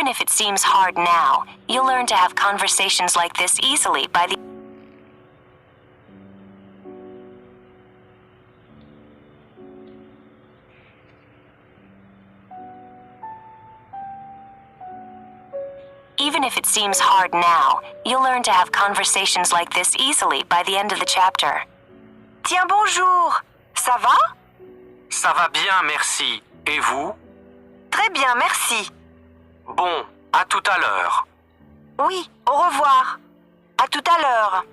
Even if it seems hard now, you'll learn to have conversations like this easily by the... Even if it seems hard now, you'll learn to have conversations like this easily by the end of the chapter. Tiens, bonjour. Ça va? Ça va bien, merci. Et vous? Très bien, merci. Bon, à tout à l'heure. Oui, au revoir. À tout à l'heure.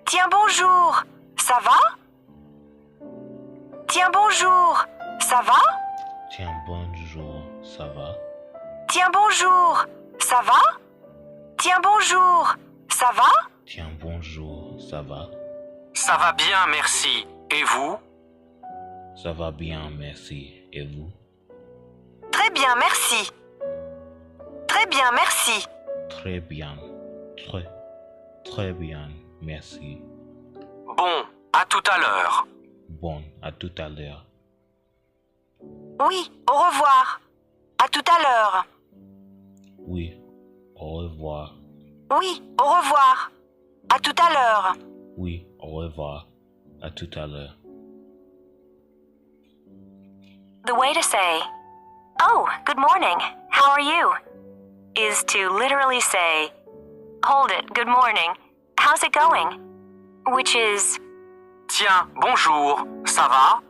Tiens, bonjour. Ça va? Tiens, bonjour. Ça va? Tiens, bonjour, ça va? Tiens, bonjour. Ça va? Tiens, bonjour. Ça va? Tiens, bonjour, ça va? Ça va bien, merci. Et vous? Ça va bien, merci. Et vous? Très bien, merci. Très bien, merci. Très bien. Très bien, merci. Bon, à tout à l'heure. Bon, à tout à l'heure. Oui, au revoir. À tout à l'heure. Oui, au revoir. Oui, au revoir. À tout à l'heure. Oui, au revoir. À tout à l'heure. The way to say, "Oh, good morning, how are you?" is to literally say, "Hold it, good morning, how's it going?" Which is, Tiens, bonjour, ça va?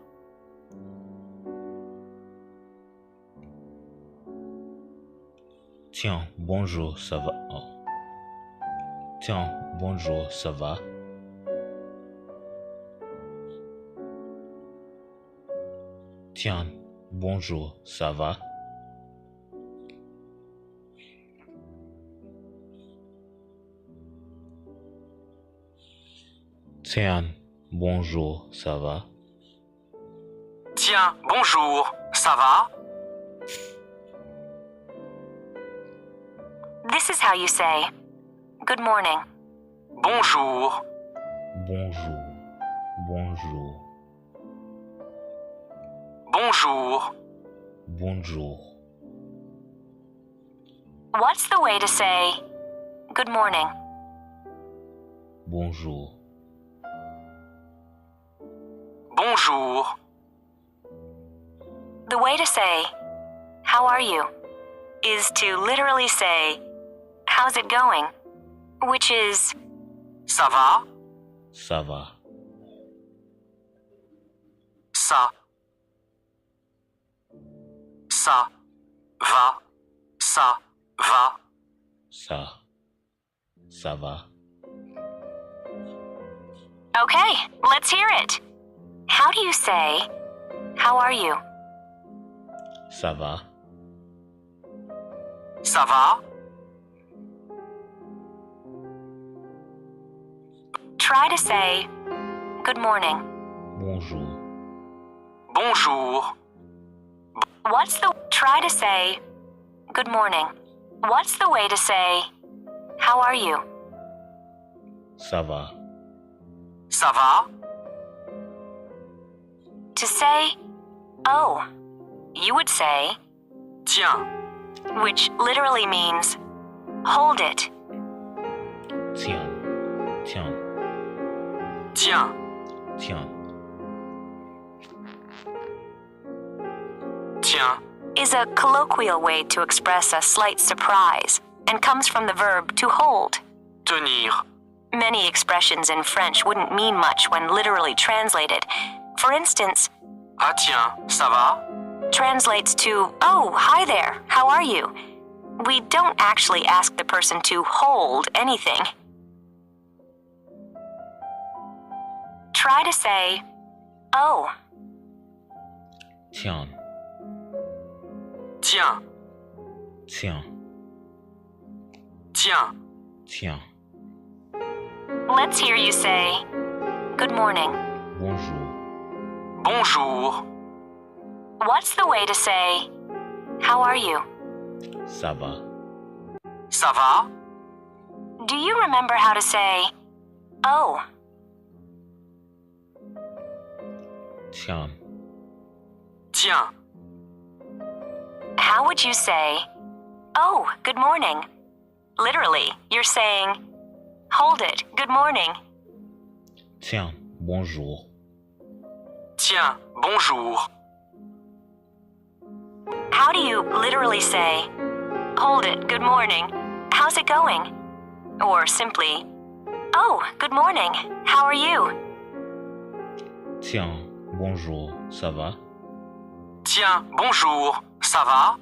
Tiens, bonjour, ça va? Oh. Tiens, bonjour, ça va? Tiens, bonjour, ça va? Tiens, bonjour, ça va? Tiens, bonjour, ça va? this is how you say, "Good morning." Bonjour. Bonjour, bonjour, Bonjour. bonjour. What's the way to say, "Good morning"? Bonjour, Bonjour. The way to say, "How are you?" is to literally say, "How's it going?" Which is, Ça va? ça va? Ça. Ça. Va. Ça. Va. Ça va? okay, let's hear it. How do you say, "How are you"? Ça va? Ça va? Try to say, "Good morning." Bonjour, Bonjour. Try to say, "Good morning." What's the way to say, "How are you"? ça va? Ça va? To say, "Oh," you would say, Tiens. which literally means, "Hold it." Tiens, tiens, Tiens. tiens. Tiens. Is a colloquial way to express a slight surprise and comes from the verb to hold. Tenir. Many expressions in French wouldn't mean much when literally translated. For instance, Ah tiens, ça va? translates to, "Oh, hi there, how are you?" We don't actually ask the person to hold anything. Try to say, "Oh." Tiens, Tiens. tiens, Tiens. tiens. Let's hear you say, "Good morning." Bonjour, Bonjour. What's the way to say, "How are you"? ça va? Ça va? Do you remember how to say, "Oh"? Tiens, Tiens, How would you say, oh, good morning? Literally, you're saying, hold it, good morning. tiens, bonjour. tiens, bonjour. How do you literally say, hold it, good morning? How's it going? Or simply, oh, good morning, how are you? Tiens, bonjour, ça va? Tiens, bonjour, ça va?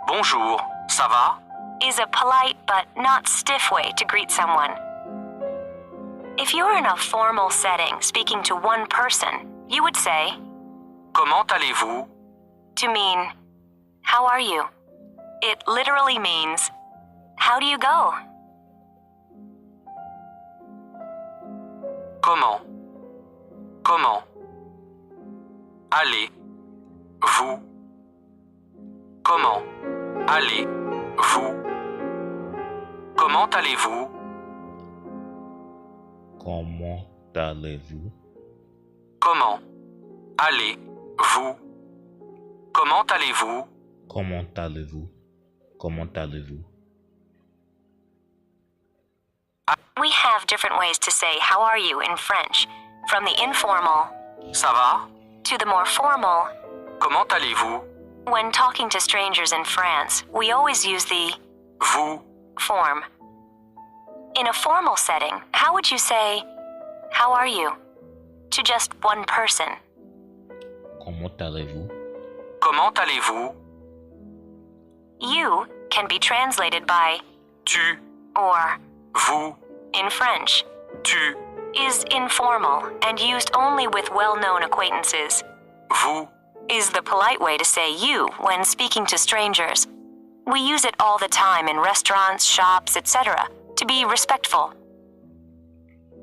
Bonjour, ça va? Is a polite but not stiff way to greet someone. If you're in a formal setting speaking to one person, you would say, Comment allez-vous? to mean, how are you? It literally means, how do you go? Comment? Comment? Allez, vous? Comment? Allez, vous? Comment allez-vous? Comment allez-vous? Comment? Allez, vous? Comment allez-vous? Comment allez-vous? Comment allez-vous? We have different ways to say, how are you in French, from the informal Ça va? to the more formal. Comment allez-vous? When talking to strangers in France, we always use the Vous? form. In a formal setting, how would you say, how are you? To just one person. Comment allez-vous? Comment allez-vous? You can be translated by Tu? or Vous? in French, Tu? is informal and used only with well-known acquaintances. Vous? Is the polite way to say you when speaking to strangers. We use it all the time in restaurants, shops, etc. to be respectful.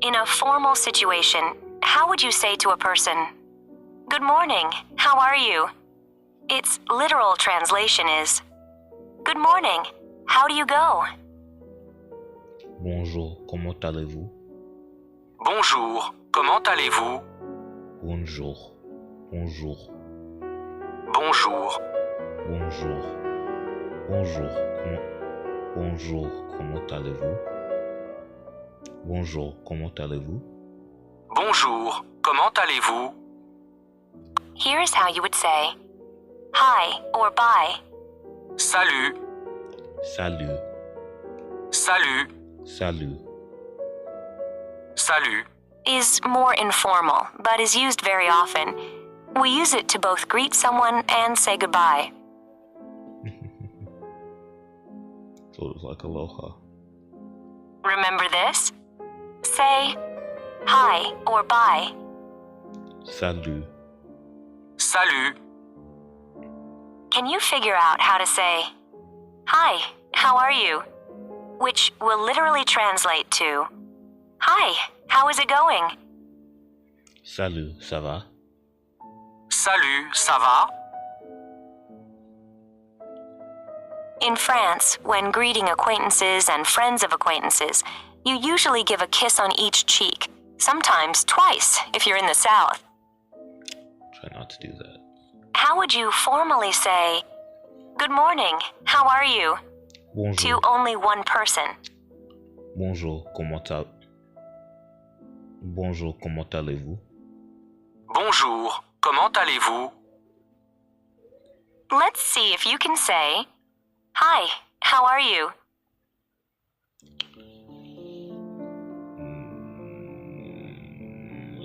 In a formal situation, how would you say to a person, good morning, how are you? Its literal translation is, good morning, how do you go? Bonjour, comment allez-vous? Bonjour, comment allez-vous? Bonjour, bonjour, Bonjour, bonjour, bonjour, bonjour, comment allez-vous? Bonjour, comment allez-vous? bonjour, comment allez-vous? Here's how you would say, hi or bye. Salut, Salut, salut, salut. salut. Is more informal, but is used very often. We use it to both greet someone and say goodbye. Sort of like aloha. Remember this? Say hi or bye. Salut, Salut, Can you figure out how to say, hi, how are you? Which will literally translate to, hi, how is it going? salut, ça va? salut, ça va? In France, when greeting acquaintances and friends of acquaintances, you usually give a kiss on each cheek, sometimes twice if you're in the South. Try not to do that. How would you formally say, good morning, how are you? Bonjour, To only one person. bonjour, bonjour, comment allez-vous? Bonjour, comment allez-vous? Let's see if you can say, hi, how are you?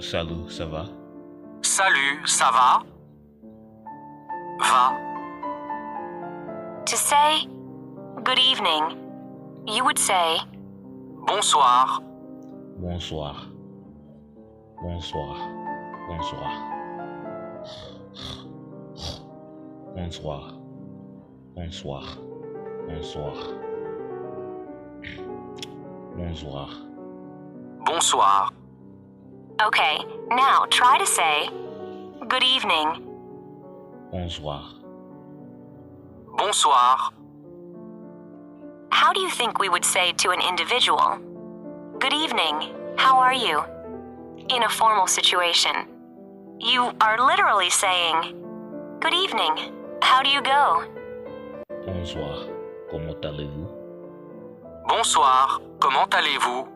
Salut, ça va? Salut, ça va? Va, To say, good evening, you would say, bonsoir, Bonsoir. Bonsoir. Bonsoir. Bonsoir. Bonsoir. Bonsoir. Bonsoir. bonsoir. okay, now try to say, good evening. Bonsoir. Bonsoir. How do you think we would say to an individual, good evening, how are you? in a formal situation. You are literally saying, "Good evening, how do you go?" Bonsoir, comment allez-vous? Bonsoir, comment allez-vous?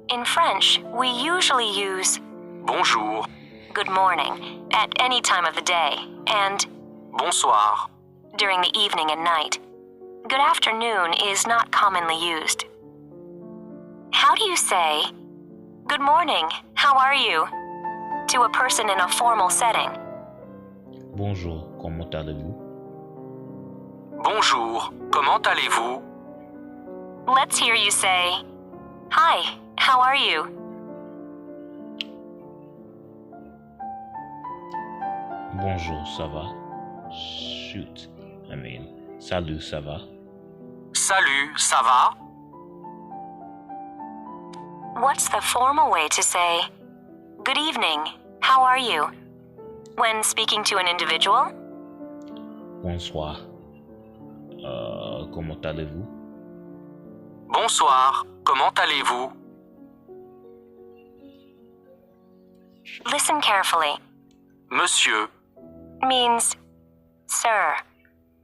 In French, we usually use Bonjour, good morning at any time of the day and bonsoir. during the evening and night. Good afternoon is not commonly used. How do you say, "Good morning, how are you?" to a person in a formal setting? Bonjour, comment allez-vous? Bonjour, comment allez-vous? Let's hear you say, "Hi, how are you?" Bonjour, ça va? Salut, ça va? Salut, ça va? What's the formal way to say, "Good evening, how are you?" when speaking to an individual? Bonsoir. Comment allez-vous? Bonsoir, comment allez-vous? Listen carefully. Monsieur, Means, "Sir."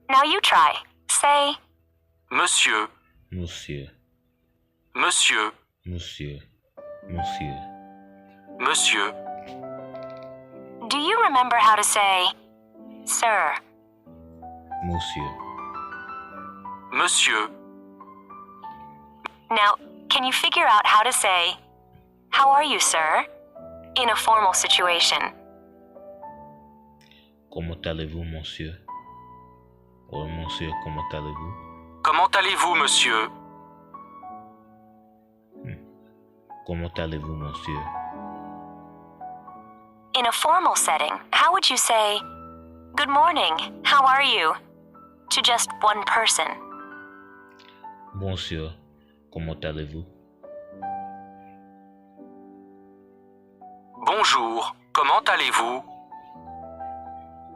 Now you try. Say, monsieur, Monsieur, monsieur, monsieur, monsieur. monsieur. do you remember how to say, "Sir"? Monsieur. Monsieur, Now, can you figure out how to say, "How are you, sir?" in a formal situation? Comment allez-vous, monsieur? Oh, monsieur, comment allez-vous? comment allez-vous, monsieur? Comment allez-vous, monsieur? In a formal setting, how would you say, "Good morning, how are you?" to just one person? Bonjour, comment allez-vous? Bonjour, comment allez-vous?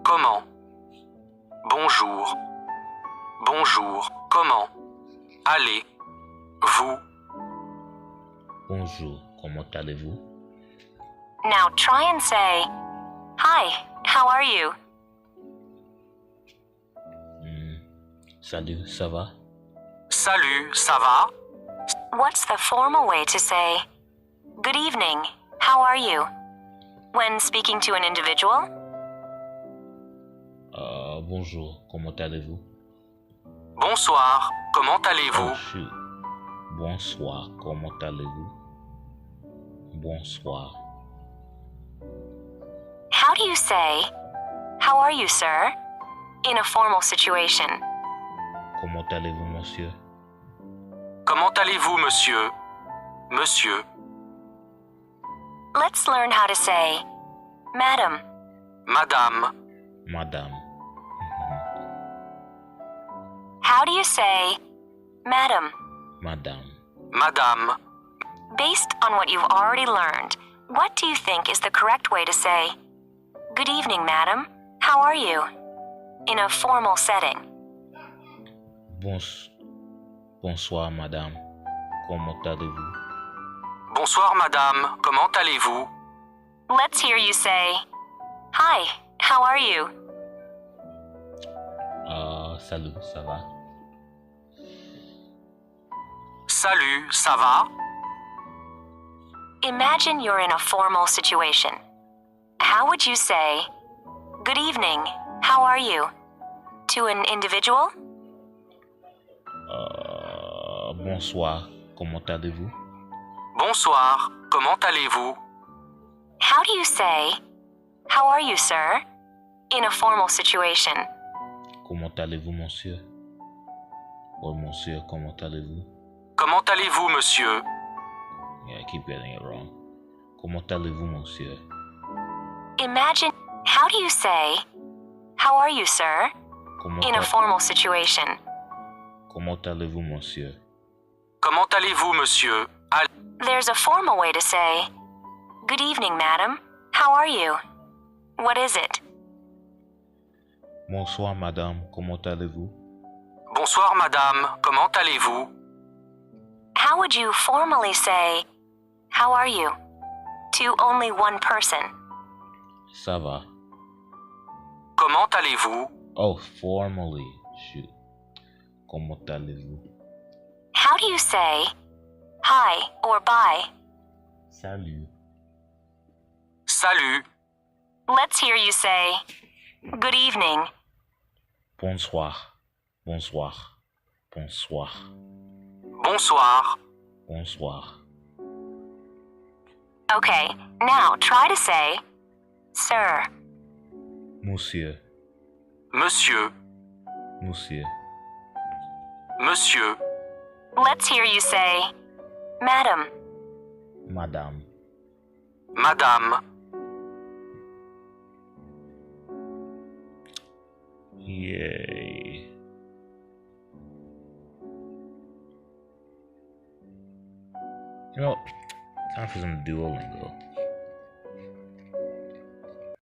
Comment? Bonjour. Bonjour, comment? Allez, vous. Bonjour, comment allez-vous? Now try and say, "Hi, how are you?" Salut, ça va? Salut, ça va? What's the formal way to say, "Good evening, how are you?" when speaking to an individual? Bonjour, comment allez-vous? Bonsoir, comment allez-vous? Shoot. Bonsoir, comment allez-vous? Bonsoir. How do you say, "How are you, sir?" in a formal situation? Comment allez-vous, monsieur? Comment allez-vous, monsieur? Monsieur. Let's learn how to say, "Madam." Madame. Madame. How do you say, "Madam"? Madame. Madame. Based on what you've already learned, what do you think is the correct way to say, "Good evening, madam. How are you?" in a formal setting? Bonsoir, madame. Comment allez-vous? Bonsoir, madame. Comment allez-vous? Let's hear you say, "Hi, how are you?" Salut, ça va? Salut, ça va? Imagine you're in a formal situation. How would you say, "Good evening, how are you?" to an individual? Bonsoir, comment allez-vous? Bonsoir, comment allez-vous? How do you say, "How are you, sir?" in a formal situation? Comment allez-vous, monsieur? Oh, monsieur, comment allez-vous? Comment allez-vous, monsieur? Yeah, I keep getting it wrong. Comment allez-vous, monsieur? Imagine, how do you say, "How are you, sir?" Comment, in a formal situation? comment allez-vous, monsieur? Comment allez-vous, monsieur? There's a formal way to say, "Good evening, madam. How are you?" What is it? Bonsoir, madame, comment allez-vous? Bonsoir, madame. Comment allez-vous? How would you formally say, how are you? To only one person. Ça va. Comment allez-vous? Oh, formally. Shoot. Comment allez-vous? How do you say hi or bye? Salut. Salut. Let's hear you say good evening. Bonsoir. Bonsoir. Bonsoir. Bonsoir. Bonsoir. Okay, now try to say sir. Monsieur. Monsieur. Monsieur. Monsieur. Let's hear you say madam. Madame. Madame. Yay. You know, time for some Duolingo.